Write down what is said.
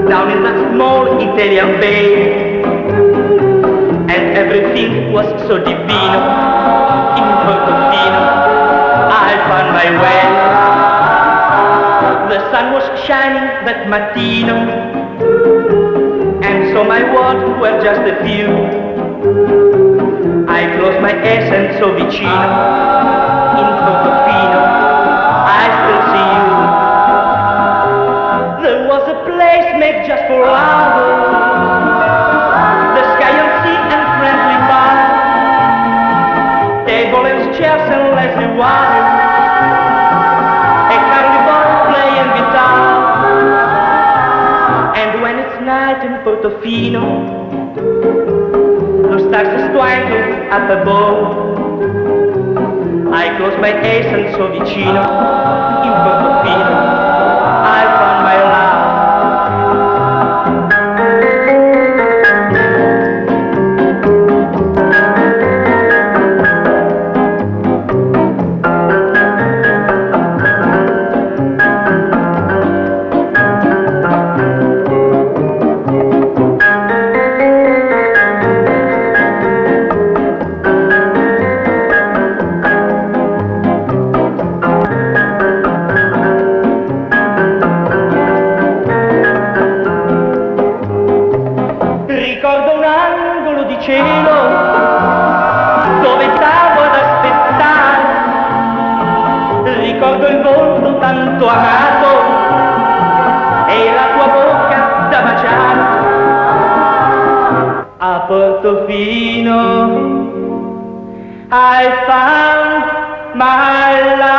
down in that small Italian bay, and everything was so divino. In Portofino I found my way. The sun was shining that mattino, and so my words were just a few. I closed my eyes and so vicino. In Portofino I still see you. There was a place made just for lovers, the sky and sea and friendly bar, table and chairs and Leslie water, a carnival playing guitar. And when it's night in Portofino, the stars twinkle up above. I close my eyes and so vicino. In Portofino I found my love. Ricordo un angolo di cielo dove stavo ad aspettare, ricordo il volto tanto amato e la tua bocca da baciare. A Portofino I found my love.